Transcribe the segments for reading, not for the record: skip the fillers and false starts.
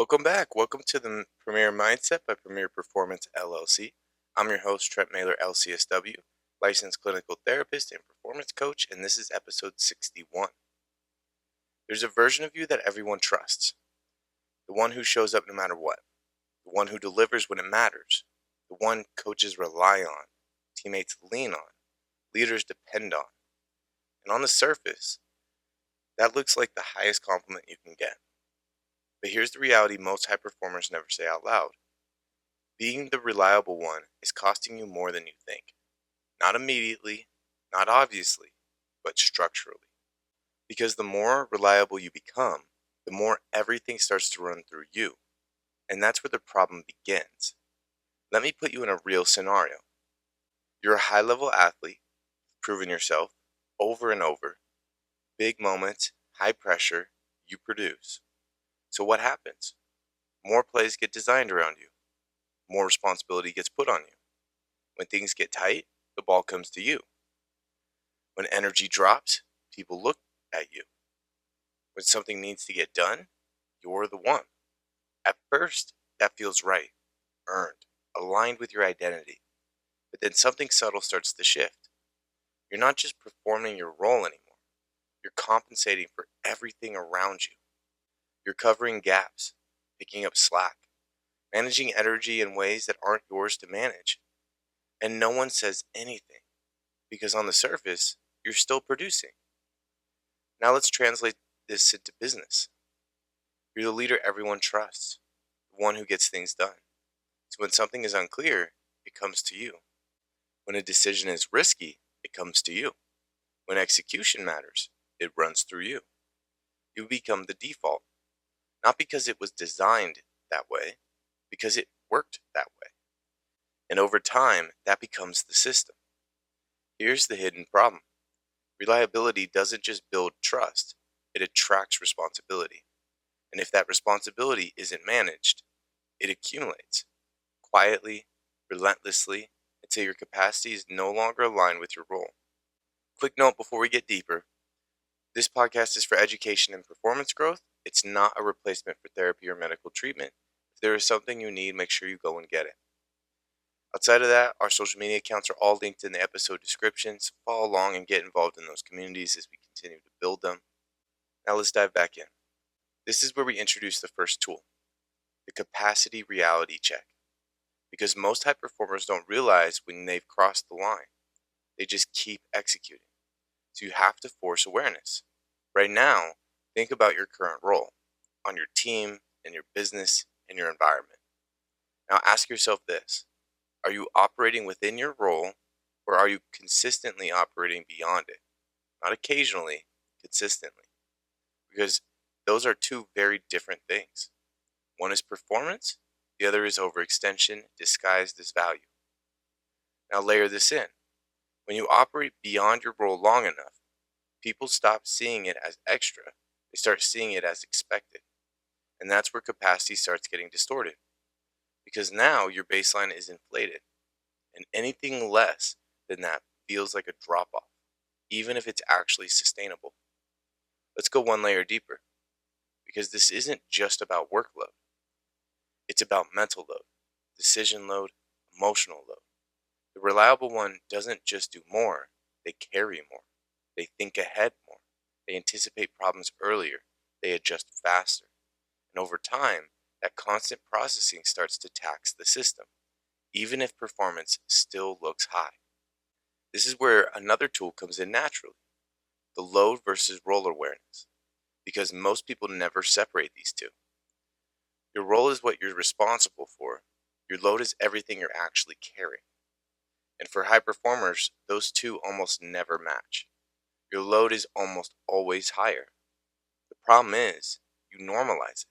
Welcome back. Welcome to the Premier Mindset by Premier Performance LLC. I'm your host, Trent Mailer, LCSW, licensed clinical therapist and performance coach, and this is episode 61. There's a version of you that everyone trusts, the one who shows up no matter what, the one who delivers when it matters, the one coaches rely on, teammates lean on, leaders depend on. And on the surface, that looks like the highest compliment you can get. But here's the reality most high performers never say out loud. Being the reliable one is costing you more than you think. Not immediately, not obviously, but structurally. Because the more reliable you become, the more everything starts to run through you. And that's where the problem begins. Let me put you in a real scenario. You're a high-level athlete, proving yourself over and over. Big moments, high pressure, you produce. So what happens? More plays get designed around you. More responsibility gets put on you. When things get tight, the ball comes to you. When energy drops, people look at you. When something needs to get done, you're the one. At first, that feels right, earned, aligned with your identity. But then something subtle starts to shift. You're not just performing your role anymore. You're compensating for everything around you. You're covering gaps, picking up slack, managing energy in ways that aren't yours to manage. And no one says anything, because on the surface, you're still producing. Now let's translate this into business. You're the leader everyone trusts, the one who gets things done. So when something is unclear, it comes to you. When a decision is risky, it comes to you. When execution matters, it runs through you. You become the default. Not because it was designed that way, because it worked that way. And over time, that becomes the system. Here's the hidden problem. Reliability doesn't just build trust, it attracts responsibility. And if that responsibility isn't managed, it accumulates, quietly, relentlessly, until your capacity is no longer aligned with your role. Quick note before we get deeper. This podcast is for education and performance growth. It's not a replacement for therapy or medical treatment. If there is something you need, make sure you go and get it. Outside of that, our social media accounts are all linked in the episode descriptions. Follow along and get involved in those communities as we continue to build them. Now let's dive back in. This is where we introduce the first tool, the capacity reality check. Because most high performers don't realize when they've crossed the line. They just keep executing. So you have to force awareness. Right now, think about your current role on your team, in your business, in your environment. Now ask yourself this. Are you operating within your role, or are you consistently operating beyond it? Not occasionally, consistently. Because those are two very different things. One is performance, the other is overextension disguised as value. Now layer this in. When you operate beyond your role long enough, people stop seeing it as extra. They start seeing it as expected. And that's where capacity starts getting distorted. Because now your baseline is inflated. And anything less than that feels like a drop off, even if it's actually sustainable. Let's go one layer deeper. Because this isn't just about workload. It's about mental load, decision load, emotional load. The reliable one doesn't just do more, they carry more. They think ahead more. They anticipate problems earlier. They adjust faster. And over time, that constant processing starts to tax the system, even if performance still looks high. This is where another tool comes in naturally, the load versus role awareness, because most people never separate these two. Your role is what you're responsible for. Your load is everything you're actually carrying. And for high performers, those two almost never match. Your load is almost always higher. The problem is, you normalize it.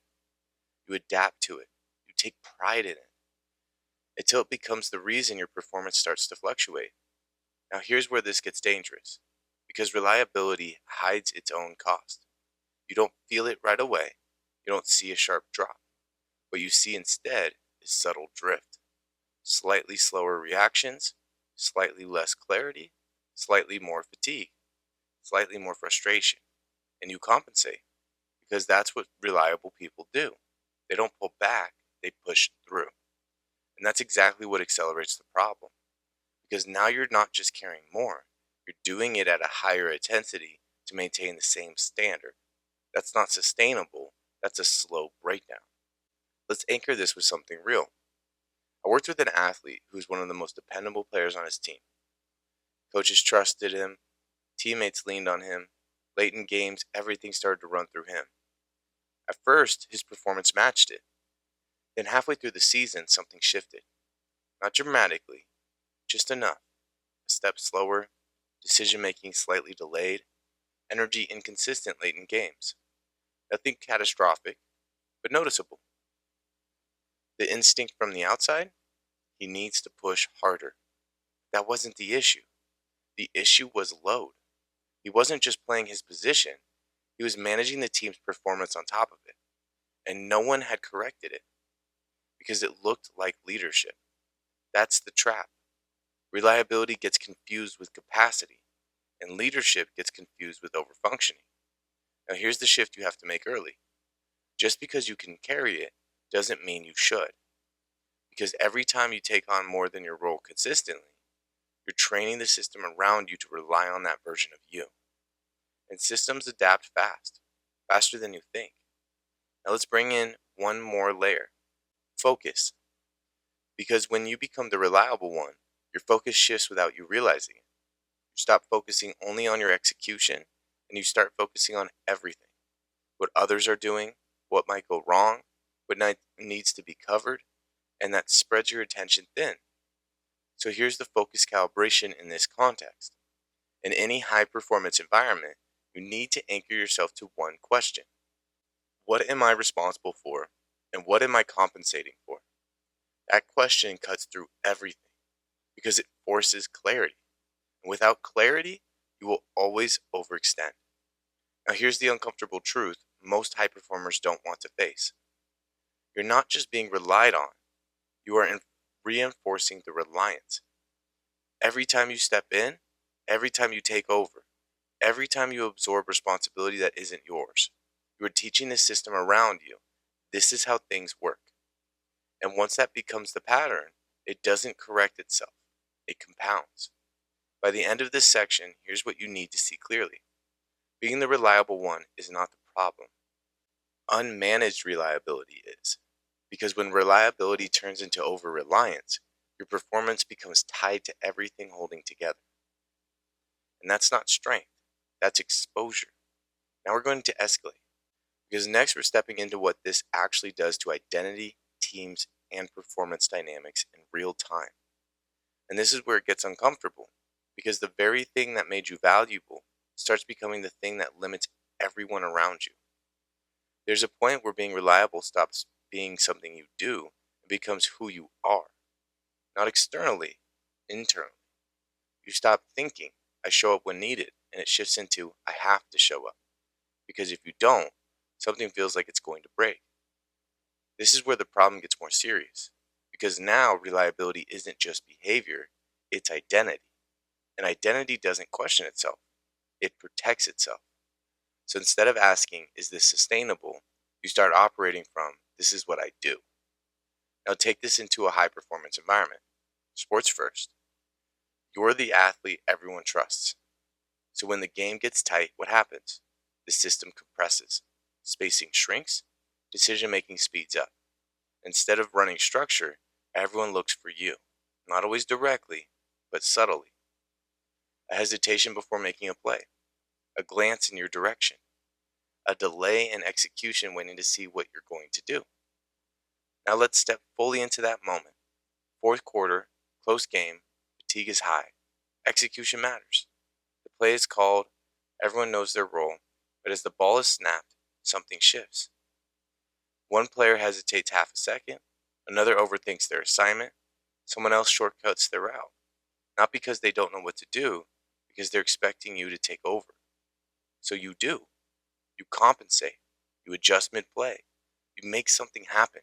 You adapt to it. You take pride in it. Until it becomes the reason your performance starts to fluctuate. Now here's where this gets dangerous. Because reliability hides its own cost. You don't feel it right away. You don't see a sharp drop. What you see instead is subtle drift. Slightly slower reactions, slightly less clarity, slightly more fatigue, slightly more frustration. And you compensate. Because that's what reliable people do. They don't pull back, they push through. And that's exactly what accelerates the problem. Because now you're not just carrying more, you're doing it at a higher intensity to maintain the same standard. That's not sustainable, that's a slow breakdown. Let's anchor this with something real. I worked with an athlete who's one of the most dependable players on his team. Coaches trusted him, teammates leaned on him. Late in games, everything started to run through him. At first, his performance matched it. Then, halfway through the season, something shifted. Not dramatically, just enough. A step slower, decision making slightly delayed, energy inconsistent late in games. Nothing catastrophic, but noticeable. The instinct from the outside? He needs to push harder. That wasn't the issue. The issue was load. He wasn't just playing his position, he was managing the team's performance on top of it. And no one had corrected it because it looked like leadership. That's the trap. Reliability gets confused with capacity, and leadership gets confused with overfunctioning. Now, here's the shift you have to make early. Just because you can carry it doesn't mean you should. Because every time you take on more than your role consistently, you're training the system around you to rely on that version of you. And systems adapt fast, faster than you think. Now let's bring in one more layer. Focus. Because when you become the reliable one, your focus shifts without you realizing it. You stop focusing only on your execution and you start focusing on everything. What others are doing, what might go wrong, what needs to be covered, and that spreads your attention thin. So here's the focus calibration in this context. In any high performance environment, you need to anchor yourself to one question. What am I responsible for, and what am I compensating for? That question cuts through everything because it forces clarity. And without clarity, you will always overextend. Now, here's the uncomfortable truth most high performers don't want to face. You're not just being relied on, you are reinforcing the reliance. Every time you step in, every time you take over, every time you absorb responsibility that isn't yours, you are teaching the system around you this is how things work. And once that becomes the pattern, it doesn't correct itself, it compounds. By the end of this section, here's what you need to see clearly. Being the reliable one is not the problem. Unmanaged reliability is. Because when reliability turns into over-reliance, your performance becomes tied to everything holding together. And that's not strength, that's exposure. Now we're going to escalate. Because next we're stepping into what this actually does to identity, teams, and performance dynamics in real time. And this is where it gets uncomfortable. Because the very thing that made you valuable starts becoming the thing that limits everyone around you. There's a point where being reliable stops being something you do and becomes who you are. Not externally, internally. You stop thinking, I show up when needed, and it shifts into, I have to show up. Because if you don't, something feels like it's going to break. This is where the problem gets more serious. Because now reliability isn't just behavior, it's identity. And identity doesn't question itself, it protects itself. So instead of asking, is this sustainable? You start operating from, this is what I do. Now take this into a high performance environment. Sports first. You're the athlete everyone trusts. So when the game gets tight, what happens? The system compresses. Spacing shrinks. Decision making speeds up. Instead of running structure, everyone looks for you. Not always directly, but subtly. A hesitation before making a play. A glance in your direction. A delay in execution waiting to see what you're going to do. Now let's step fully into that moment. Fourth quarter, close game, fatigue is high. Execution matters. The play is called, everyone knows their role, but as the ball is snapped, something shifts. One player hesitates half a second, another overthinks their assignment, someone else shortcuts their route. Not because they don't know what to do, because they're expecting you to take over. So you do. You compensate. You adjust mid-play. You make something happen.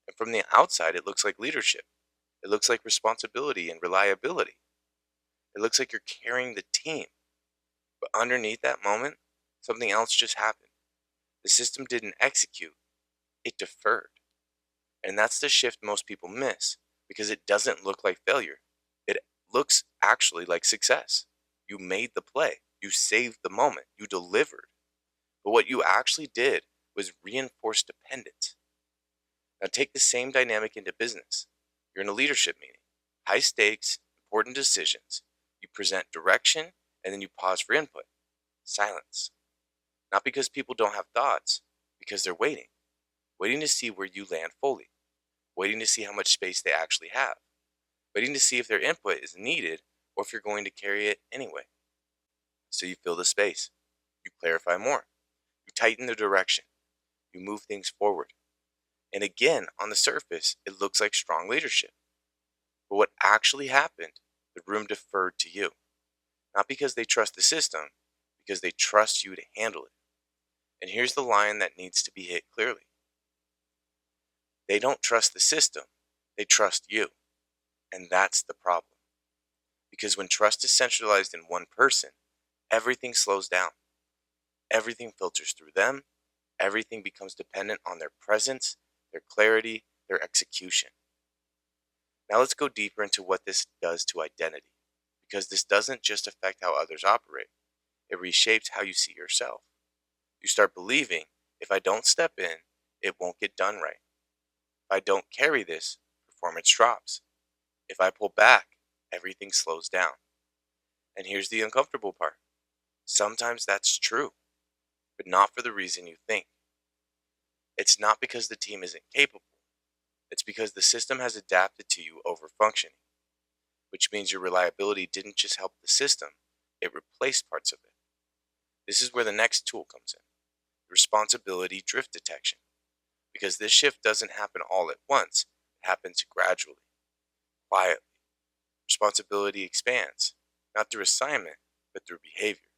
And from the outside, it looks like leadership. It looks like responsibility and reliability. It looks like you're carrying the team. But underneath that moment, something else just happened. The system didn't execute. It deferred. And that's the shift most people miss because it doesn't look like failure. It looks actually like success. You made the play, you saved the moment, you delivered. But what you actually did was reinforce dependence. Now take the same dynamic into business. You're in a leadership meeting, high stakes, important decisions. You present direction and then you pause for input. Silence. Not because people don't have thoughts, because they're waiting to see where you land fully, waiting to see how much space they actually have, waiting to see if their input is needed or if you're going to carry it anyway. So you fill the space, you clarify more, you tighten the direction, you move things forward. And again, on the surface, it looks like strong leadership. But what actually happened, the room deferred to you. Not because they trust the system, because they trust you to handle it. And here's the line that needs to be hit clearly. They don't trust the system, they trust you. And that's the problem. Because when trust is centralized in one person, everything slows down. Everything filters through them. Everything becomes dependent on their presence, their clarity, their execution. Now let's go deeper into what this does to identity. Because this doesn't just affect how others operate, it reshapes how you see yourself. You start believing, if I don't step in, it won't get done right. If I don't carry this, performance drops. If I pull back, everything slows down. And here's the uncomfortable part. Sometimes that's true, but not for the reason you think. It's not because the team isn't capable. It's because the system has adapted to you over functioning, which means your reliability didn't just help the system, it replaced parts of it. This is where the next tool comes in, responsibility drift detection. Because this shift doesn't happen all at once, it happens gradually, quietly. Responsibility expands, not through assignment, but through behavior.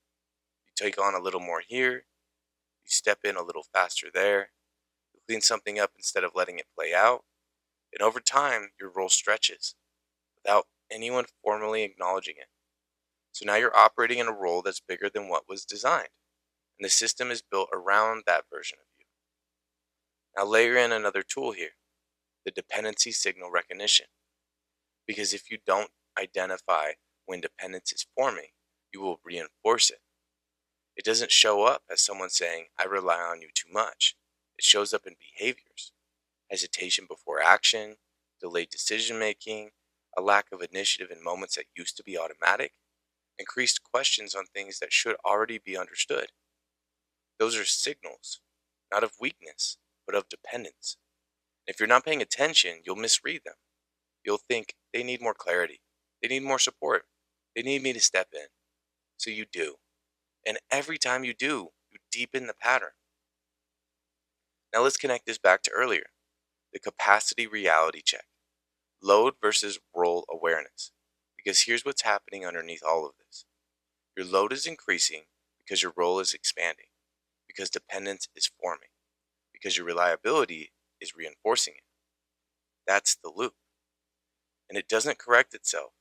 You take on a little more here, you step in a little faster there, you clean something up instead of letting it play out, and over time, your role stretches without anyone formally acknowledging it. So now you're operating in a role that's bigger than what was designed, and the system is built around that version of you. Now layer in another tool here, the dependency signal recognition. Because if you don't identify when dependence is forming, you will reinforce it. It doesn't show up as someone saying, I rely on you too much. It shows up in behaviors, hesitation before action, delayed decision making, a lack of initiative in moments that used to be automatic, increased questions on things that should already be understood. Those are signals, not of weakness, but of dependence. If you're not paying attention, you'll misread them. You'll think they need more clarity, they need more support, they need me to step in. So you do. And every time you do, you deepen the pattern. Now let's connect this back to earlier, the capacity reality check, load versus role awareness. Because here's what's happening underneath all of this. Your load is increasing because your role is expanding, because dependence is forming, because your reliability is reinforcing it. That's the loop. And it doesn't correct itself.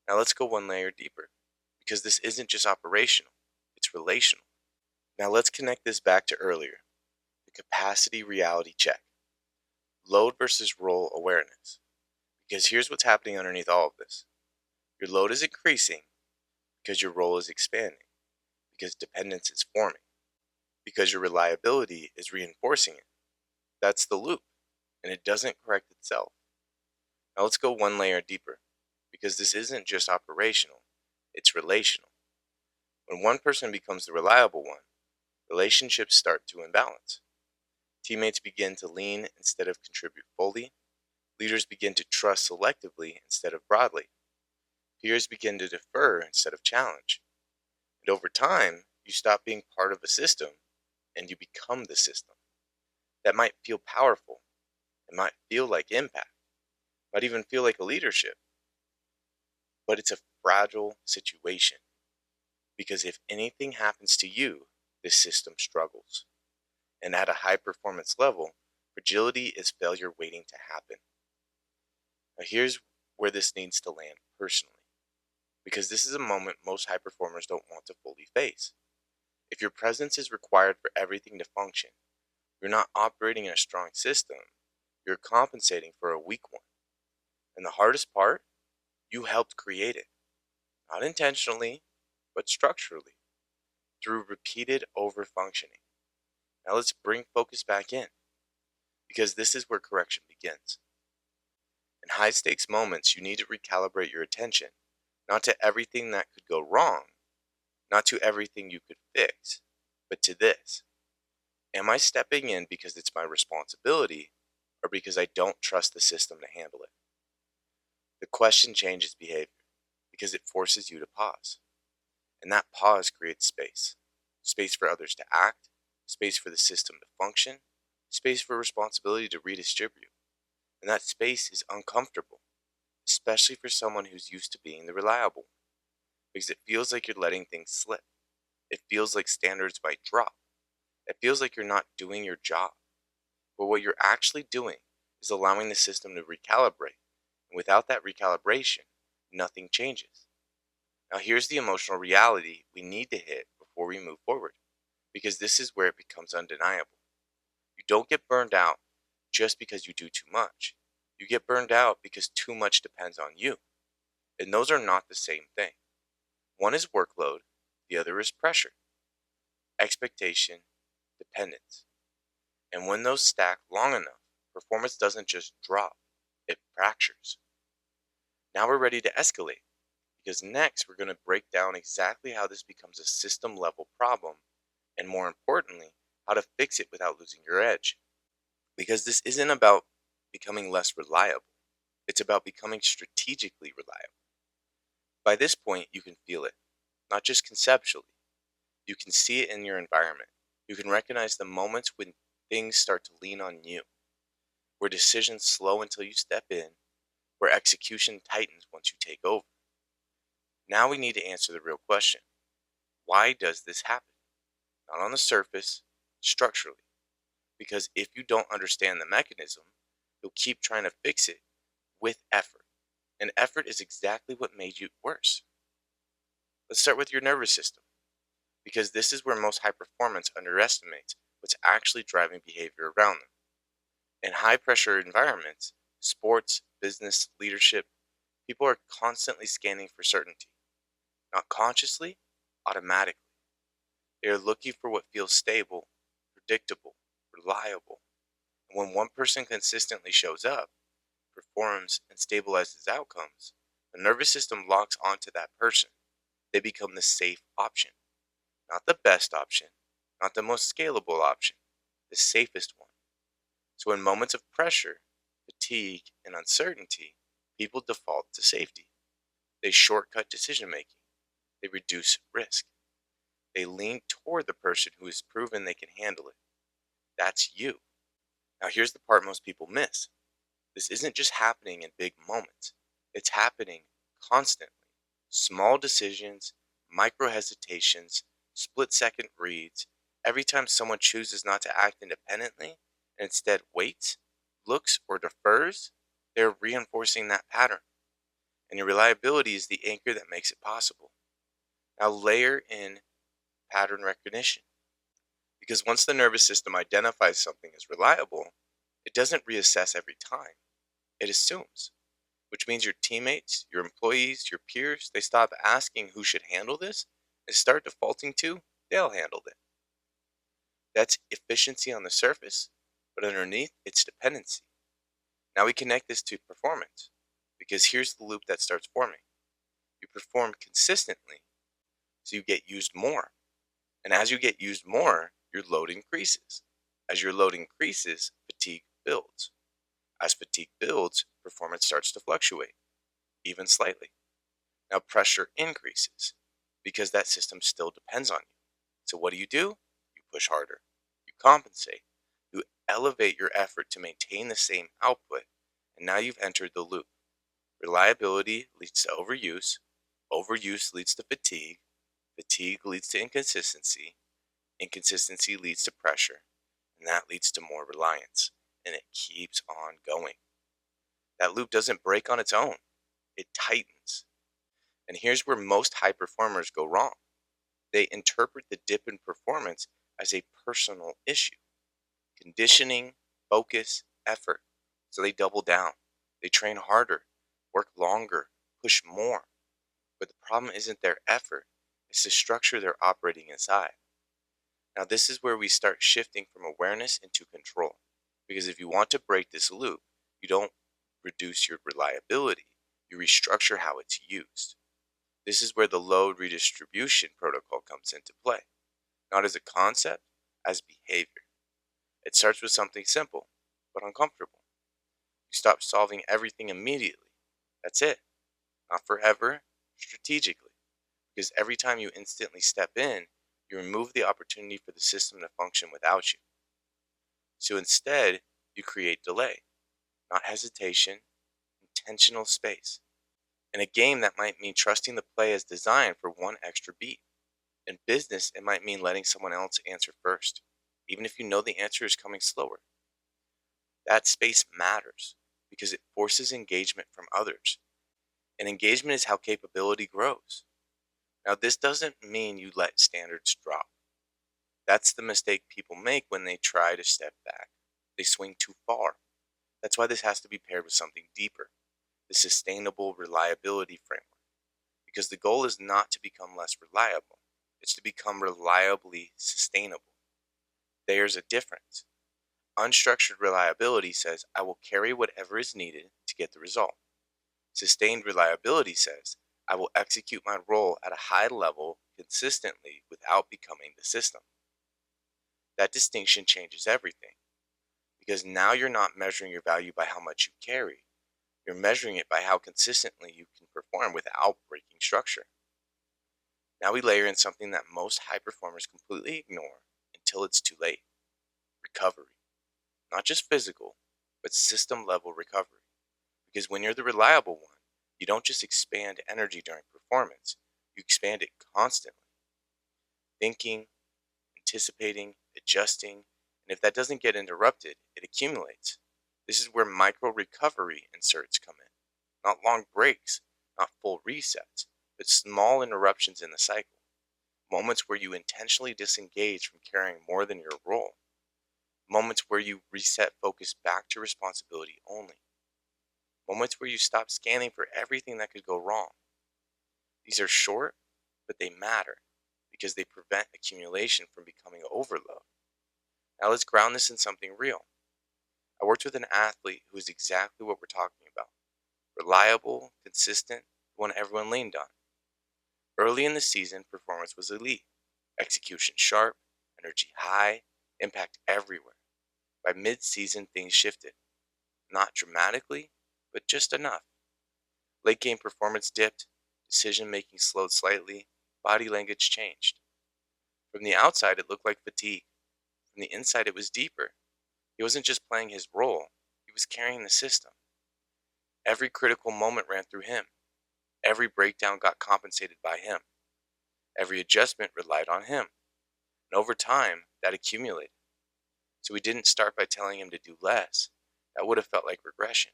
Now let's go one layer deeper, because this isn't just operational, it's relational. Now let's connect this back to earlier, the capacity reality check, load versus role awareness. Because here's what's happening underneath all of this. Your load is increasing because your role is expanding, because dependence is forming, because your reliability is reinforcing it. That's the loop, and it doesn't correct itself. Now let's go one layer deeper, because this isn't just operational, it's relational. When one person becomes the reliable one, relationships start to imbalance. Teammates begin to lean instead of contribute fully. Leaders begin to trust selectively instead of broadly. Peers begin to defer instead of challenge. And over time, you stop being part of a system and you become the system. That might feel powerful. It might feel like impact. Might even feel like a leadership. But it's a fragile situation. Because if anything happens to you, this system struggles. And at a high performance level, fragility is failure waiting to happen. Now here's where this needs to land personally. Because this is a moment most high performers don't want to fully face. If your presence is required for everything to function, You're not operating in a strong system, you're compensating for a weak one. And the hardest part, you helped create it, not intentionally, but structurally, through repeated overfunctioning. Now let's bring focus back in, because this is where correction begins. In high stakes moments, you need to recalibrate your attention, not to everything that could go wrong, not to everything you could fix, but to this. Am I stepping in because it's my responsibility, or because I don't trust the system to handle it? The question changes behavior because it forces you to pause. And that pause creates space. Space for others to act, space for the system to function, space for responsibility to redistribute. And that space is uncomfortable, especially for someone who's used to being the reliable one, because it feels like you're letting things slip. It feels like standards might drop. It feels like you're not doing your job. But what you're actually doing is allowing the system to recalibrate. And without that recalibration, nothing changes. Now, here's the emotional reality we need to hit before we move forward, because this is where it becomes undeniable. You don't get burned out just because you do too much. You get burned out because too much depends on you. And those are not the same thing. One is workload, the other is pressure, expectation, dependence. And when those stack long enough, performance doesn't just drop, it fractures. Now we're ready to escalate, because next we're going to break down exactly how this becomes a system level problem, and more importantly, how to fix it without losing your edge. Because this isn't about becoming less reliable, it's about becoming strategically reliable. By this point, you can feel it, not just conceptually. You can see it in your environment. You can recognize the moments when things start to lean on you, where decisions slow until you step in, where execution tightens once you take over. Now we need to answer the real question. Why does this happen? Not on the surface, structurally. Because if you don't understand the mechanism, you'll keep trying to fix it with effort. And effort is exactly what made you worse. Let's start with your nervous system, because this is where most high performance underestimates what's actually driving behavior around them. In high pressure environments, sports, business, leadership, people are constantly scanning for certainty. Not consciously, automatically. They are looking for what feels stable, predictable, reliable. And when one person consistently shows up, performs, and stabilizes outcomes, the nervous system locks onto that person. They become the safe option. Not the best option, not the most scalable option, the safest one. So in moments of pressure, fatigue, and uncertainty, people default to safety. They shortcut decision making. They reduce risk. They lean toward the person who has proven they can handle it. That's you. Now here's the part most people miss. This isn't just happening in big moments. It's happening constantly. Small decisions, micro hesitations, split second reads. Every time someone chooses not to act independently and instead waits, looks, or defers, they're reinforcing that pattern. And your reliability is the anchor that makes it possible. Now layer in pattern recognition. Because once the nervous system identifies something as reliable, it doesn't reassess every time. It assumes, which means your teammates, your employees, your peers, they stop asking who should handle this and start defaulting to they'll handle it. That's efficiency on the surface, but underneath it's dependency. Now we connect this to performance, because here's the loop that starts forming. You perform consistently, so you get used more. And as you get used more, your load increases. As your load increases, fatigue builds. As fatigue builds, performance starts to fluctuate, even slightly. Now pressure increases because that system still depends on you. So what do? You push harder. You compensate. You elevate your effort to maintain the same output. And now you've entered the loop. Reliability leads to overuse. Overuse leads to fatigue. Fatigue leads to inconsistency. Inconsistency leads to pressure. And that leads to more reliance. And it keeps on going. That loop doesn't break on its own. It tightens. And here's where most high performers go wrong. They interpret the dip in performance as a personal issue. Conditioning, focus, effort. So they double down. They train harder, work longer, push more. But the problem isn't their effort, it's the structure they're operating inside. Now, this is where we start shifting from awareness into control. Because if you want to break this loop, you don't reduce your reliability, you restructure how it's used. This is where the load redistribution protocol comes into play, not as a concept, as behavior. It starts with something simple, but uncomfortable. You stop solving everything immediately. That's it. Not forever, strategically. Because every time you instantly step in, you remove the opportunity for the system to function without you. So instead, you create delay, not hesitation, intentional space. In a game, that might mean trusting the play as designed for one extra beat. In business, it might mean letting someone else answer first, even if you know the answer is coming slower. That space matters because it forces engagement from others, and engagement is how capability grows. Now, this doesn't mean you let standards drop. That's the mistake people make when they try to step back. They swing too far. That's why this has to be paired with something deeper, the sustainable reliability framework. Because the goal is not to become less reliable, it's to become reliably sustainable. There's a difference. Unstructured reliability says, I will carry whatever is needed to get the result. Sustained reliability says, I will execute my role at a high level consistently without becoming the system. That distinction changes everything because now you're not measuring your value by how much you carry. You're measuring it by how consistently you can perform without breaking structure. Now we layer in something that most high performers completely ignore until it's too late: recovery. Not just physical, but system level recovery. Because when you're the reliable one, you don't just expand energy during performance, you expand it constantly. Thinking, anticipating, adjusting, and if that doesn't get interrupted, it accumulates. This is where micro recovery inserts come in. Not long breaks, not full resets, but small interruptions in the cycle. Moments where you intentionally disengage from carrying more than your role. Moments where you reset focus back to responsibility only. Moments where you stop scanning for everything that could go wrong. These are short, but they matter because they prevent accumulation from becoming overload. Now let's ground this in something real. I worked with an athlete who is exactly what we're talking about: reliable, consistent, the one everyone leaned on. Early in the season, performance was elite, execution sharp, energy high, impact everywhere. By mid-season, things shifted. Not dramatically, but just enough. Late game performance dipped, decision making slowed slightly, body language changed. From the outside, it looked like fatigue. From the inside, it was deeper. He wasn't just playing his role, he was carrying the system. Every critical moment ran through him. Every breakdown got compensated by him. Every adjustment relied on him. And over time, that accumulated. So we didn't start by telling him to do less. That would have felt like regression.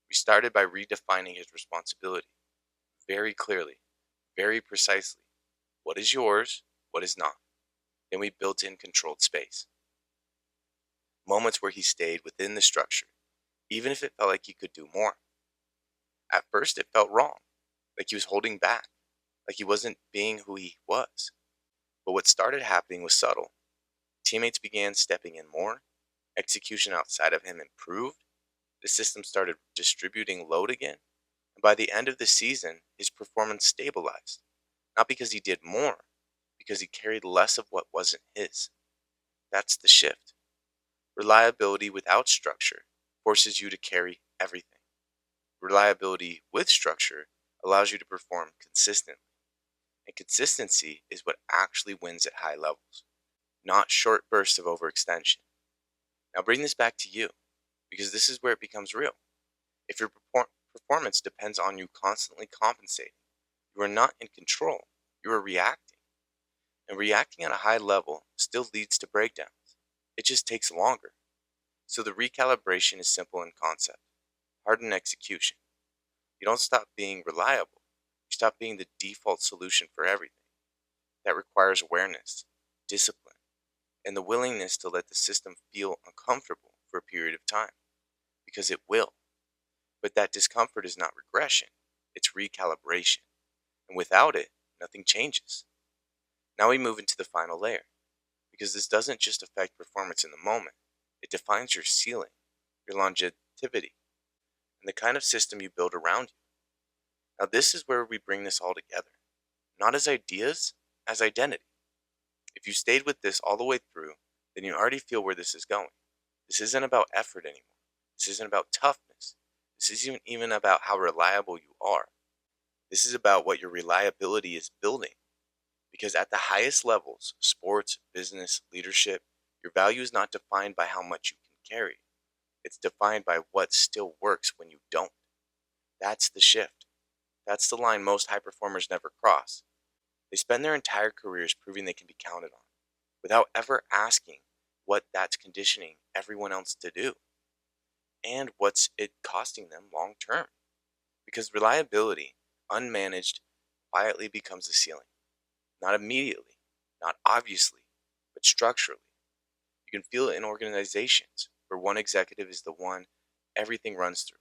We started by redefining his responsibility very clearly, very precisely. What is yours? What is not? Then we built in controlled space. Moments where he stayed within the structure, even if it felt like he could do more. At first, it felt wrong, like he was holding back, like he wasn't being who he was. But what started happening was subtle. Teammates began stepping in more, execution outside of him improved, the system started distributing load again, and by the end of the season, his performance stabilized. Not because he did more, because he carried less of what wasn't his. That's the shift. Reliability without structure forces you to carry everything. Reliability with structure allows you to perform consistently. And consistency is what actually wins at high levels, not short bursts of overextension. Now bring this back to you, because this is where it becomes real. If your performance depends on you constantly compensating, you are not in control, you are reacting. And reacting at a high level still leads to breakdowns. It just takes longer. So the recalibration is simple in concept, hard in execution. You don't stop being reliable, you stop being the default solution for everything. That requires awareness, discipline, and the willingness to let the system feel uncomfortable for a period of time, because it will. But that discomfort is not regression, it's recalibration. And without it, nothing changes. Now we move into the final layer, because this doesn't just affect performance in the moment, it defines your ceiling, your longevity, and the kind of system you build around you. Now, this is where we bring this all together, not as ideas, as identity. If you stayed with this all the way through, then you already feel where this is going. This isn't about effort anymore. This isn't about toughness. This isn't even about how reliable you are. This is about what your reliability is building. Because at the highest levels, sports, business, leadership, your value is not defined by how much you can carry. It's defined by what still works when you don't. That's the shift. That's the line most high performers never cross. They spend their entire careers proving they can be counted on, without ever asking what that's conditioning everyone else to do, and what's it costing them long term. Because reliability, unmanaged, quietly becomes a ceiling. Not immediately, not obviously, but structurally. You can feel it in organizations where one executive is the one everything runs through.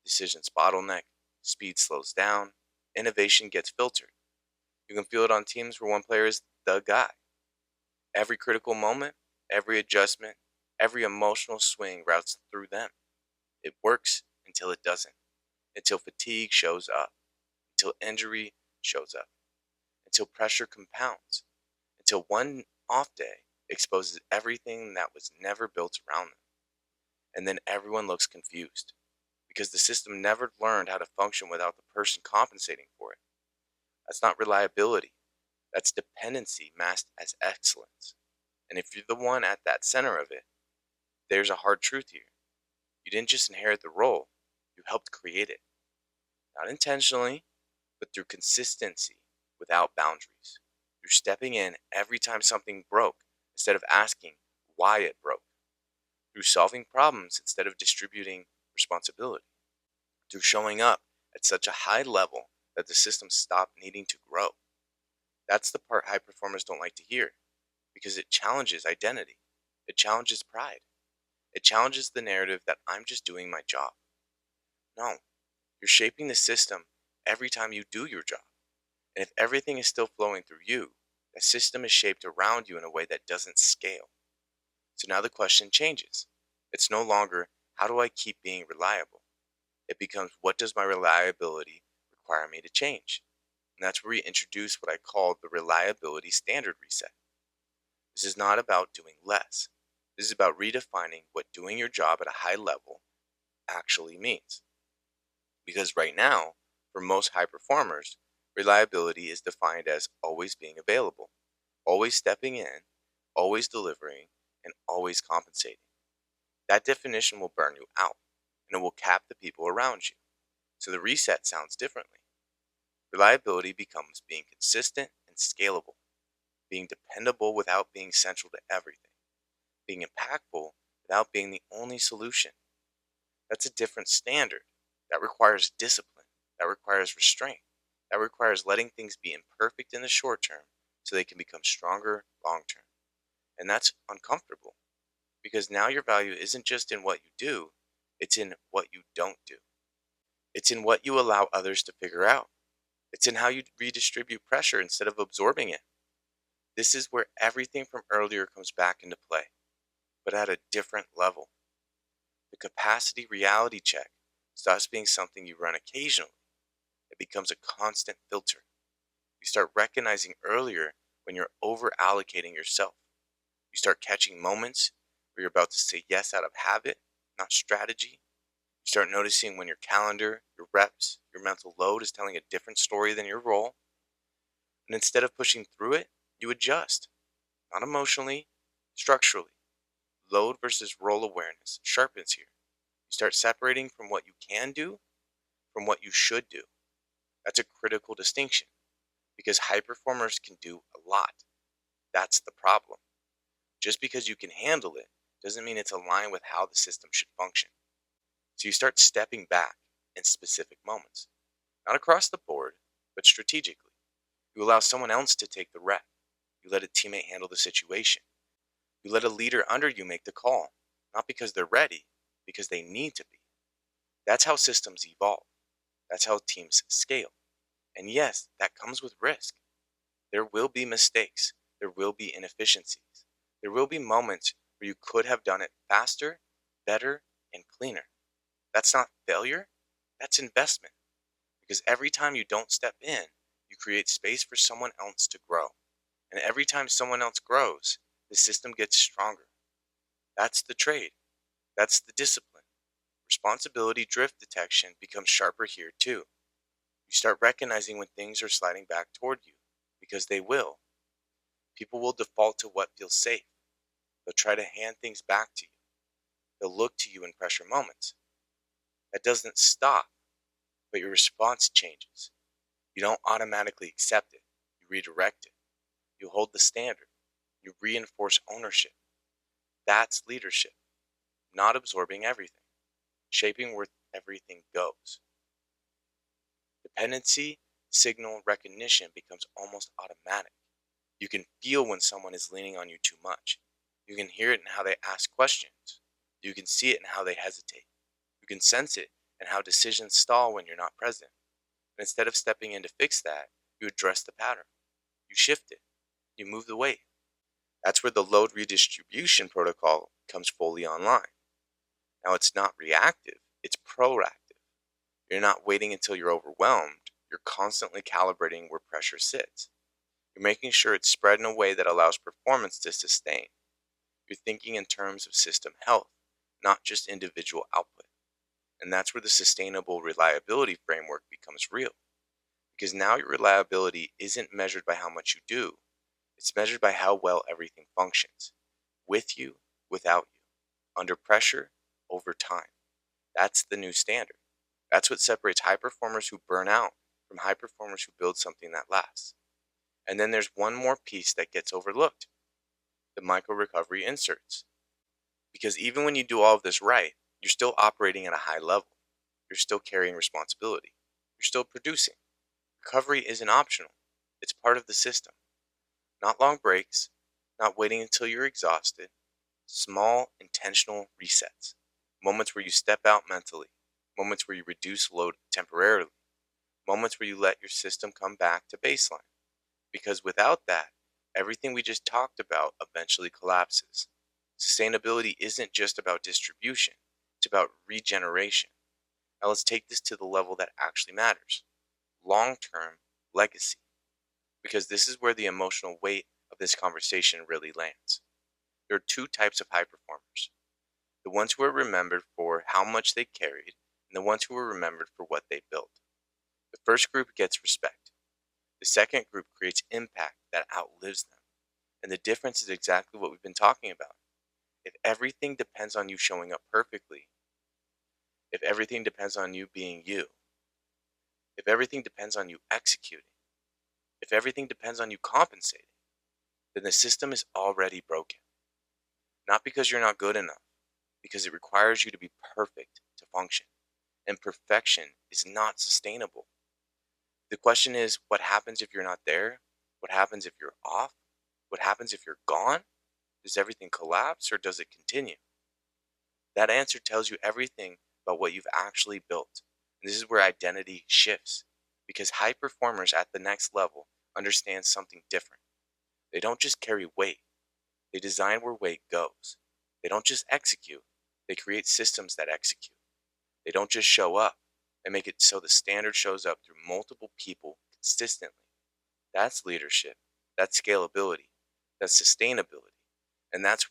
Decisions bottleneck, speed slows down, innovation gets filtered. You can feel it on teams where one player is the guy. Every critical moment, every adjustment, every emotional swing routes through them. It works until it doesn't, until fatigue shows up, until injury shows up, until pressure compounds, until one off day exposes everything that was never built around them. And then everyone looks confused, because the system never learned how to function without the person compensating for it. That's not reliability, that's dependency masked as excellence. And if you're the one at that center of it, there's a hard truth here. You didn't just inherit the role, you helped create it. Not intentionally, but through consistency without boundaries. Through stepping in every time something broke instead of asking why it broke. Through solving problems instead of distributing responsibility. Through showing up at such a high level that the system stopped needing to grow. That's the part high performers don't like to hear, because it challenges identity. It challenges pride. It challenges the narrative that I'm just doing my job. No, you're shaping the system every time you do your job. And if everything is still flowing through you, the system is shaped around you in a way that doesn't scale. So now the question changes. It's no longer, how do I keep being reliable? It becomes, what does my reliability require me to change? And that's where we introduce what I call the reliability standard reset. This is not about doing less. This is about redefining what doing your job at a high level actually means. Because right now, for most high performers, reliability is defined as always being available, always stepping in, always delivering, and always compensating. That definition will burn you out, and it will cap the people around you. So the reset sounds differently. Reliability becomes being consistent and scalable, being dependable without being central to everything, being impactful without being the only solution. That's a different standard. That requires discipline. That requires restraint. That requires letting things be imperfect in the short term so they can become stronger long term. And that's uncomfortable, because now your value isn't just in what you do, it's in what you don't do. It's in what you allow others to figure out. It's in how you redistribute pressure instead of absorbing it. This is where everything from earlier comes back into play, but at a different level. The capacity reality check stops being something you run occasionally. It becomes a constant filter. You start recognizing earlier when you're over allocating yourself. You start catching moments where you're about to say yes out of habit, not strategy. You start noticing when your calendar, your reps, your mental load is telling a different story than your role. And instead of pushing through it, you adjust. Not emotionally, structurally. Load versus role awareness sharpens here. You start separating from what you can do from what you should do. That's a critical distinction, because high performers can do a lot. That's the problem. Just because you can handle it doesn't mean it's aligned with how the system should function. So you start stepping back in specific moments, not across the board, but strategically. You allow someone else to take the rep. You let a teammate handle the situation. You let a leader under you make the call, not because they're ready, because they need to be. That's how systems evolve. That's how teams scale. And yes, that comes with risk. There will be mistakes. There will be inefficiencies. There will be moments where you could have done it faster, better, and cleaner. That's not failure. That's investment. Because every time you don't step in, you create space for someone else to grow. And every time someone else grows, the system gets stronger. That's the trade. That's the discipline. Responsibility drift detection becomes sharper here too. You start recognizing when things are sliding back toward you, because they will. People will default to what feels safe. They'll try to hand things back to you. They'll look to you in pressure moments. That doesn't stop, but your response changes. You don't automatically accept it. You redirect it. You hold the standard. You reinforce ownership. That's leadership. Not absorbing everything. Shaping where everything goes. Dependency, signal recognition becomes almost automatic. You can feel when someone is leaning on you too much. You can hear it in how they ask questions. You can see it in how they hesitate. You can sense it in how decisions stall when you're not present. And instead of stepping in to fix that, you address the pattern. You shift it. You move the weight. That's where the load redistribution protocol comes fully online. Now, it's not reactive, it's proactive. You're not waiting until you're overwhelmed. You're constantly calibrating where pressure sits. You're making sure it's spread in a way that allows performance to sustain. You're thinking in terms of system health, not just individual output. And that's where the sustainable reliability framework becomes real. Because now your reliability isn't measured by how much you do, it's measured by how well everything functions. With you, without you. Under pressure, over time. That's the new standard. That's what separates high performers who burn out from high performers who build something that lasts. And then there's one more piece that gets overlooked: the micro recovery inserts. Because even when you do all of this right, you're still operating at a high level. You're still carrying responsibility. You're still producing. Recovery isn't optional, it's part of the system. Not long breaks, not waiting until you're exhausted. Small, intentional resets. Moments where you step out mentally. Moments where you reduce load temporarily. Moments where you let your system come back to baseline. Because without that, everything we just talked about eventually collapses. Sustainability isn't just about distribution, it's about regeneration. Now let's take this to the level that actually matters: long-term legacy. Because this is where the emotional weight of this conversation really lands. There are two types of high performers: the ones who are remembered for how much they carried, and the ones who are remembered for what they built. The first group gets respect. The second group creates impact that outlives them. And the difference is exactly what we've been talking about. If everything depends on you showing up perfectly, if everything depends on you being you, if everything depends on you executing, if everything depends on you compensating, then the system is already broken. Not because you're not good enough, because it requires you to be perfect to function. And perfection is not sustainable. The question is, what happens if you're not there? What happens if you're off? What happens if you're gone? Does everything collapse or does it continue? That answer tells you everything about what you've actually built. And this is where identity shifts. Because high performers at the next level understand something different. They don't just carry weight. They design where weight goes. They don't just execute. They create systems that execute. They don't just show up. They make it so the standard shows up through multiple people consistently. That's leadership. That's scalability. That's sustainability. And that's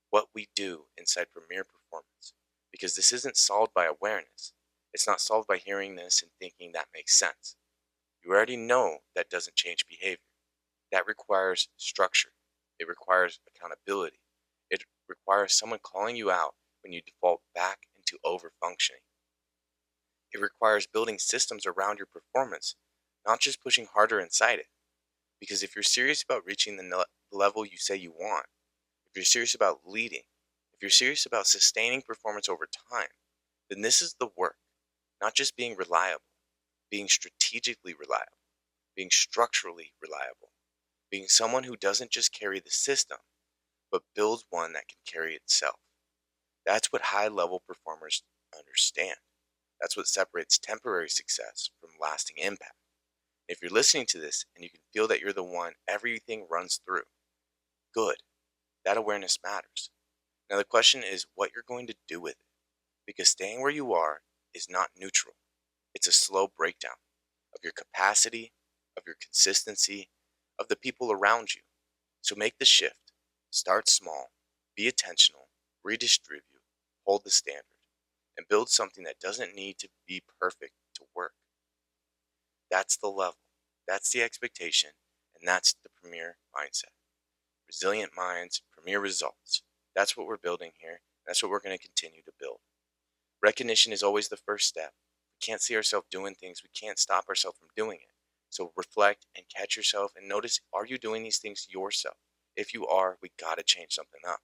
what we do inside Premier Performance. Because this isn't solved by awareness. It's not solved by hearing this and thinking that makes sense. You already know that doesn't change behavior. That requires structure. It requires accountability. It requires someone calling you out when you default back into overfunctioning. It requires building systems around your performance, not just pushing harder inside it. Because if you're serious about reaching the level you say you want, if you're serious about leading, if you're serious about sustaining performance over time, then this is the work. Not just being reliable, being strategically reliable, being structurally reliable, being someone who doesn't just carry the system, but build one that can carry itself. That's what high-level performers understand. That's what separates temporary success from lasting impact. If you're listening to this and you can feel that you're the one everything runs through, good. That awareness matters. Now, the question is what you're going to do with it. Because staying where you are is not neutral, it's a slow breakdown of your capacity, of your consistency, of the people around you. So make the shift. Start small, be intentional, redistribute, hold the standard, and build something that doesn't need to be perfect to work. That's the level, that's the expectation, and that's the premier mindset. Resilient minds, premier results. That's what we're building here. That's what we're going to continue to build. Recognition is always the first step. We can't see ourselves doing things. We can't stop ourselves from doing it. So reflect and catch yourself and notice, are you doing these things yourself? If you are, we got to change something up.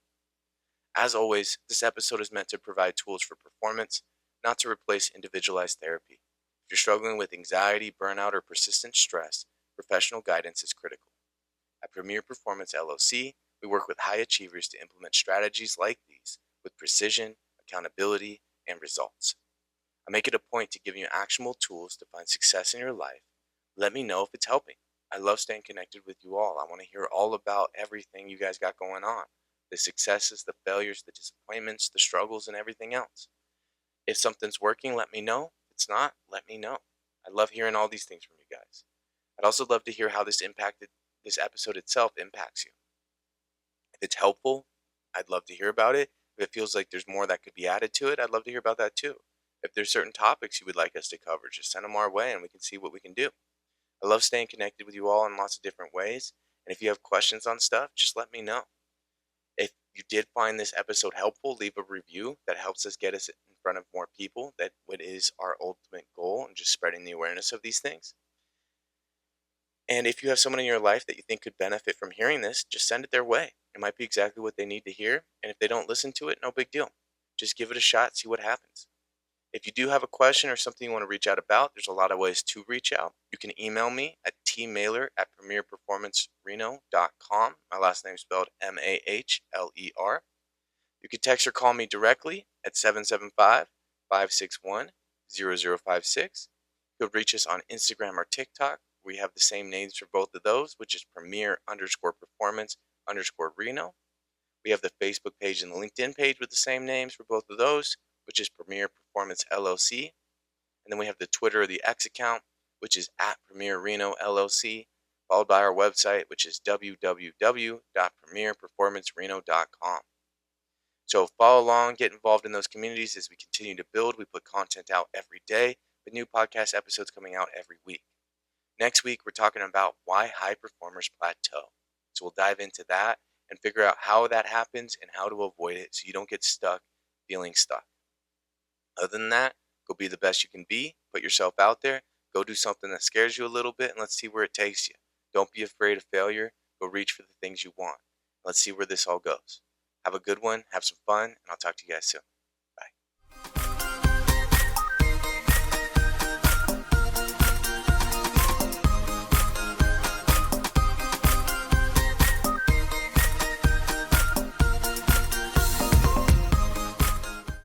As always, this episode is meant to provide tools for performance, not to replace individualized therapy. If you're struggling with anxiety, burnout, or persistent stress, professional guidance is critical. At Premier Performance LLC, we work with high achievers to implement strategies like these with precision, accountability, and results. I make it a point to give you actionable tools to find success in your life. Let me know if it's helping. I love staying connected with you all. I want to hear all about everything you guys got going on. The successes, the failures, the disappointments, the struggles, and everything else. If something's working, let me know. If it's not, let me know. I love hearing all these things from you guys. I'd also love to hear how this episode itself impacts you. If it's helpful, I'd love to hear about it. If it feels like there's more that could be added to it, I'd love to hear about that too. If there's certain topics you would like us to cover, just send them our way and we can see what we can do. I love staying connected with you all in lots of different ways. And if you have questions on stuff, just let me know. If you did find this episode helpful, leave a review. That helps us get us in front of more people. That what is our ultimate goal, and just spreading the awareness of these things. And if you have someone in your life that you think could benefit from hearing this, just send it their way. It might be exactly what they need to hear. And if they don't listen to it, no big deal. Just give it a shot, see what happens. If you do have a question or something you want to reach out about, there's a lot of ways to reach out. You can email me at tmailer@premierperformancereno.com. My last name is spelled Mahler. You can text or call me directly at 775-561-0056. You could reach us on Instagram or TikTok. We have the same names for both of those, which is premier_performance_Reno. We have the Facebook page and the LinkedIn page with the same names for both of those, which is Premier Performance LLC. And then we have the Twitter or the X account, which is at Premier Reno LLC, followed by our website, which is www.premierperformancereno.com. So follow along, get involved in those communities as we continue to build. We put content out every day with new podcast episodes coming out every week. Next week, we're talking about why high performers plateau. So we'll dive into that and figure out how that happens and how to avoid it so you don't get stuck feeling stuck. Other than that, go be the best you can be. Put yourself out there. Go do something that scares you a little bit and let's see where it takes you. Don't be afraid of failure. Go reach for the things you want. Let's see where this all goes. Have a good one. Have some fun. And I'll talk to you guys soon.